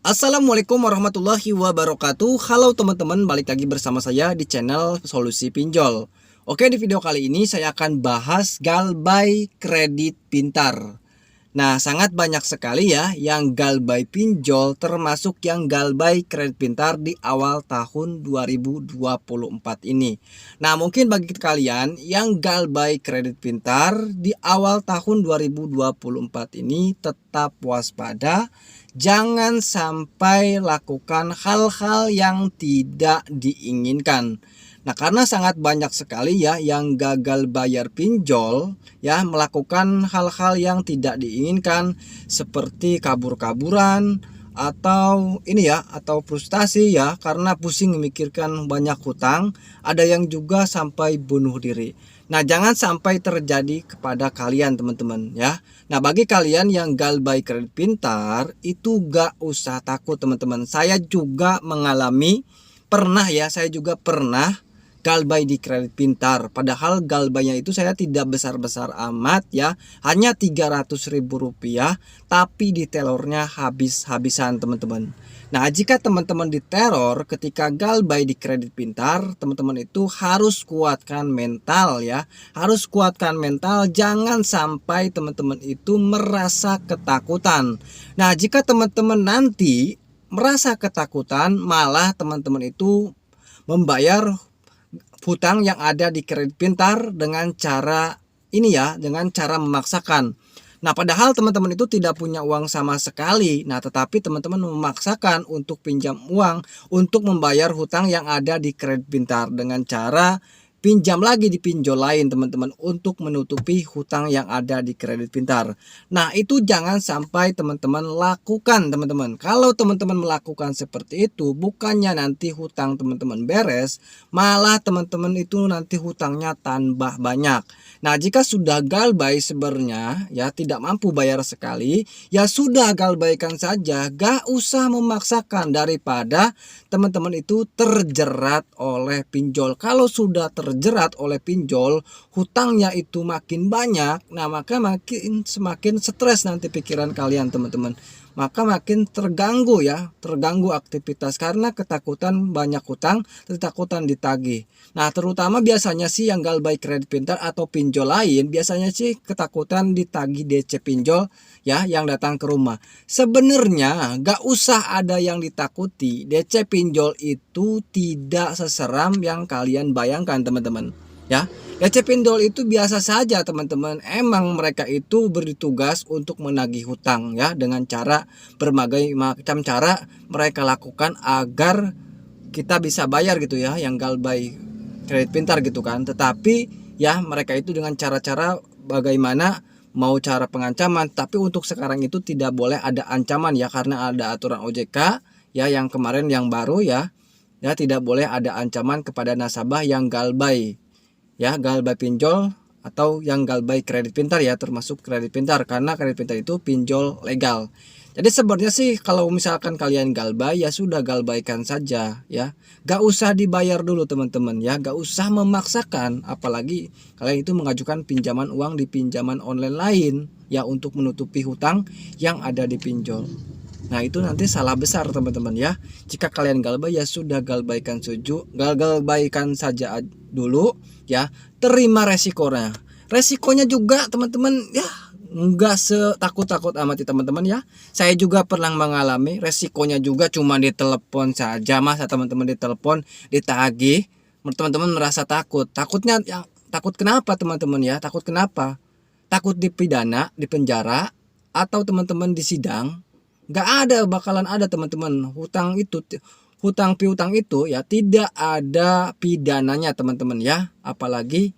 Assalamualaikum warahmatullahi wabarakatuh. Halo teman-teman, balik lagi bersama saya di channel Solusi Pinjol. Oke, di video kali ini saya akan bahas Galbay Kredit Pintar. Nah, sangat banyak sekali ya yang Galbay pinjol, termasuk yang Galbay Kredit Pintar di awal tahun 2024 ini. Nah, mungkin bagi kalian yang Galbay Kredit Pintar di awal tahun 2024 ini tetap waspada. Jangan sampai lakukan hal-hal yang tidak diinginkan. Nah, karena sangat banyak sekali ya yang gagal bayar pinjol ya, melakukan hal-hal yang tidak diinginkan seperti kabur-kaburan atau atau frustasi ya karena pusing memikirkan banyak hutang, ada yang juga sampai bunuh diri. Nah, jangan sampai terjadi kepada kalian teman-teman ya. Nah, bagi kalian yang Galbay Kredit Pintar itu gak usah takut teman-teman. Saya juga mengalami saya juga pernah Galbay di Kredit Pintar. Padahal galbaynya itu saya tidak besar-besar amat ya, hanya 300.000 rupiah, tapi di telurnya habis-habisan teman-teman. Nah, jika teman-teman diteror ketika Galbay di Kredit Pintar, teman-teman itu harus kuatkan mental ya. Harus kuatkan mental, jangan sampai teman-teman itu merasa ketakutan. Nah, jika teman-teman nanti merasa ketakutan, malah teman-teman itu membayar hutang yang ada di Kredit Pintar dengan cara dengan cara memaksakan. Nah, padahal teman-teman itu tidak punya uang sama sekali. Nah, tetapi teman-teman memaksakan untuk pinjam uang untuk membayar hutang yang ada di Kredit Pintar dengan cara pinjam lagi di pinjol lain teman-teman untuk menutupi hutang yang ada di Kredit Pintar. Nah, itu jangan sampai teman-teman lakukan teman-teman. Kalau teman-teman melakukan seperti itu, bukannya nanti hutang teman-teman beres, malah teman-teman itu nanti hutangnya tambah banyak. Nah, jika sudah galbay sebenarnya ya tidak mampu bayar sekali, ya sudah galbaykan saja, gak usah memaksakan daripada teman-teman itu terjerat oleh pinjol. Kalau sudah terjerat oleh pinjol, hutangnya itu makin banyak, nah maka semakin stres nanti pikiran kalian teman-teman. Maka makin terganggu aktivitas karena ketakutan banyak hutang, ketakutan ditagih. Nah, terutama biasanya sih yang Galbay Kredit Pintar atau pinjol lain, biasanya sih ketakutan ditagih DC pinjol ya yang datang ke rumah. Sebenarnya gak usah ada yang ditakuti. DC pinjol itu tidak seseram yang kalian bayangkan teman-teman ya. DC pinjol itu biasa saja teman-teman. Emang mereka itu bertugas untuk menagih hutang ya, dengan cara berbagai macam cara mereka lakukan agar kita bisa bayar gitu ya, yang Galbay Kredit Pintar gitu kan. Tetapi ya mereka itu dengan cara-cara bagaimana, mau cara pengancaman, tapi untuk sekarang itu tidak boleh ada ancaman ya, karena ada aturan OJK ya yang kemarin yang baru ya tidak boleh ada ancaman kepada nasabah yang Galbay ya, Galbay pinjol atau yang Galbay Kredit Pintar ya, termasuk Kredit Pintar, karena Kredit Pintar itu pinjol legal. Jadi sebenarnya sih kalau misalkan kalian galbay ya sudah galbaykan saja ya, gak usah dibayar dulu teman-teman ya, gak usah memaksakan, apalagi kalian itu mengajukan pinjaman uang di pinjaman online lain ya untuk menutupi hutang yang ada di pinjol. Nah, itu nanti salah besar teman-teman ya. Jika kalian galbay ya sudah galbaykan saja dulu ya, terima resikonya. Resikonya juga teman-teman ya enggak setakut-takut amat ya teman-teman ya. Saya juga pernah mengalami resikonya juga, cuma ditelepon saja masa teman-teman ditelepon ditagih, teman-teman merasa takutnya ya, takut kenapa teman-teman ya, takut kenapa, takut dipidana, dipenjara, atau teman-teman disidang. Nggak ada, bakalan ada teman-teman. Hutang piutang itu ya tidak ada pidananya teman-teman ya, apalagi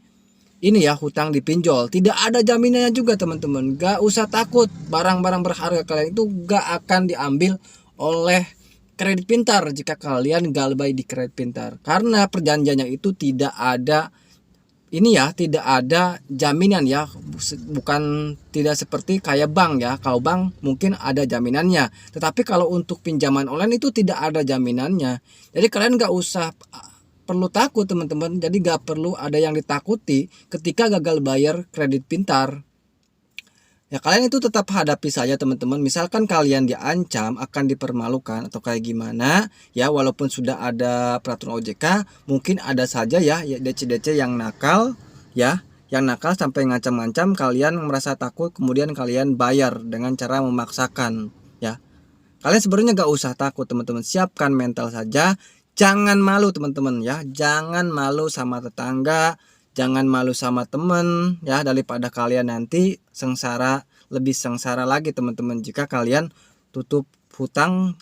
hutang dipinjol, tidak ada jaminannya juga teman-teman. Gak usah takut, barang-barang berharga kalian itu gak akan diambil oleh Kredit Pintar jika kalian galbay di Kredit Pintar, karena perjanjiannya itu tidak ada tidak ada jaminan ya, bukan tidak seperti kayak bank ya. Kalau bank mungkin ada jaminannya, tetapi kalau untuk pinjaman online itu tidak ada jaminannya. Jadi kalian gak usah perlu takut teman-teman. Jadi gak perlu ada yang ditakuti ketika gagal bayar Kredit Pintar Ya kalian itu tetap hadapi saja teman-teman. Misalkan kalian diancam akan dipermalukan atau kayak gimana ya, walaupun sudah ada peraturan OJK, mungkin ada saja ya DC-DC yang nakal ya, yang nakal sampai ngancam-ngancam kalian, merasa takut kemudian kalian bayar dengan cara memaksakan ya. Kalian sebenarnya gak usah takut teman-teman, siapkan mental saja. Jangan malu teman-teman ya, jangan malu sama tetangga, jangan malu sama temen ya, daripada kalian nanti sengsara, lebih sengsara lagi teman-teman jika kalian tutup hutang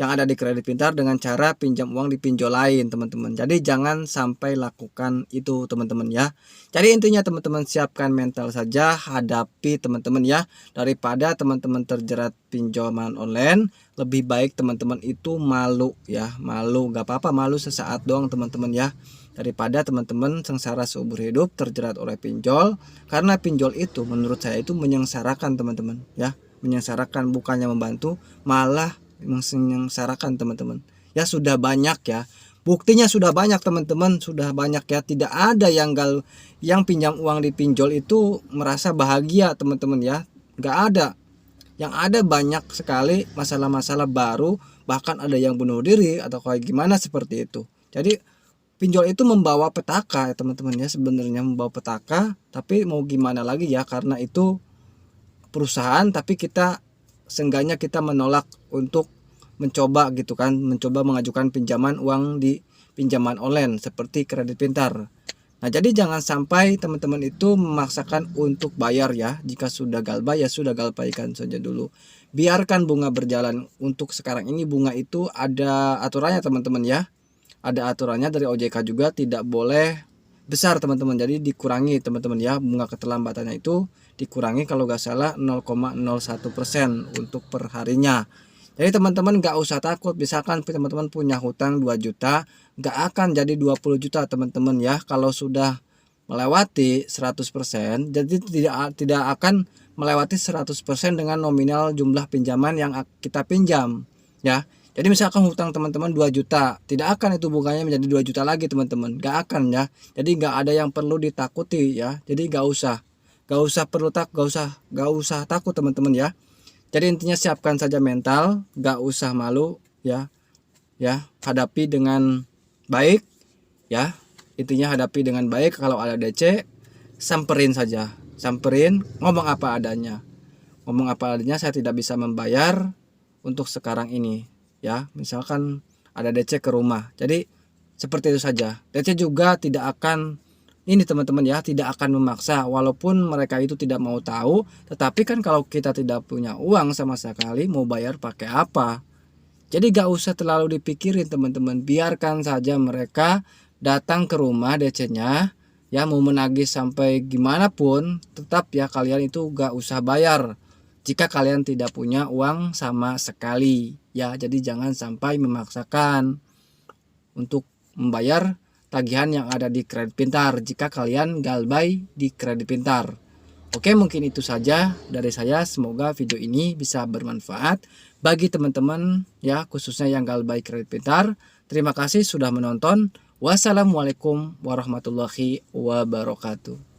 yang ada di kredit pintar dengan cara pinjam uang di pinjol lain teman-teman. Jadi jangan sampai lakukan itu teman-teman ya. Jadi intinya teman-teman siapkan mental saja, hadapi teman-teman ya, daripada teman-teman terjerat pinjaman online. Lebih baik teman-teman itu malu ya, malu gak apa-apa, malu sesaat doang teman-teman ya, daripada teman-teman sengsara seumur hidup terjerat oleh pinjol. Karena pinjol itu menurut saya itu menyengsarakan teman-teman ya, menyengsarakan, bukannya membantu malah menyengsarakan teman-teman ya. Sudah banyak ya, buktinya sudah banyak teman-teman, sudah banyak ya. Tidak ada yang pinjam uang di pinjol itu merasa bahagia teman-teman ya, nggak ada. Yang ada banyak sekali masalah-masalah baru, bahkan ada yang bunuh diri atau kayak gimana seperti itu. Jadi pinjol itu membawa petaka ya teman-teman ya, sebenarnya membawa petaka, tapi mau gimana lagi ya, karena itu perusahaan, tapi kita seenggaknya kita menolak untuk mencoba gitu kan, mencoba mengajukan pinjaman uang di pinjaman online seperti kredit pintar. Nah jadi jangan sampai teman-teman itu memaksakan untuk bayar ya. Jika sudah galbay ya sudah, galbaikan saja dulu, biarkan bunga berjalan. Untuk sekarang ini bunga itu ada aturannya teman-teman ya, ada aturannya dari OJK juga, tidak boleh besar teman-teman, jadi dikurangi teman-teman ya. Bunga keterlambatannya itu dikurangi kalau nggak salah 0,01% untuk perharinya. Jadi teman-teman nggak usah takut, misalkan teman-teman punya hutang 2 juta, nggak akan jadi 20 juta teman-teman ya. Kalau sudah melewati 100%, jadi tidak akan melewati 100% dengan nominal jumlah pinjaman yang kita pinjam ya. Jadi misalkan hutang teman-teman 2 juta, tidak akan itu bunganya menjadi 2 juta lagi teman-teman, gak akan ya. Jadi gak ada yang perlu ditakuti ya. Jadi gak usah takut teman-teman ya. Jadi intinya siapkan saja mental, gak usah malu ya. Hadapi dengan baik ya. Intinya hadapi dengan baik. Kalau ada DC, samperin saja, ngomong apa adanya. Saya tidak bisa membayar untuk sekarang ini ya, misalkan ada DC ke rumah. Jadi seperti itu saja. DC juga tidak akan ini teman-teman ya, tidak akan memaksa, walaupun mereka itu tidak mau tahu. Tetapi kan kalau kita tidak punya uang sama sekali, mau bayar pakai apa? Jadi gak usah terlalu dipikirin teman-teman, biarkan saja mereka datang ke rumah DC-nya ya, mau menagih sampai gimana pun tetap ya kalian itu gak usah bayar jika kalian tidak punya uang sama sekali ya. Jadi jangan sampai memaksakan untuk membayar tagihan yang ada di kredit pintar jika kalian galbay di kredit pintar. Oke, mungkin itu saja dari saya. Semoga video ini bisa bermanfaat bagi teman-teman ya, khususnya yang galbay kredit pintar. Terima kasih sudah menonton. Wassalamualaikum warahmatullahi wabarakatuh.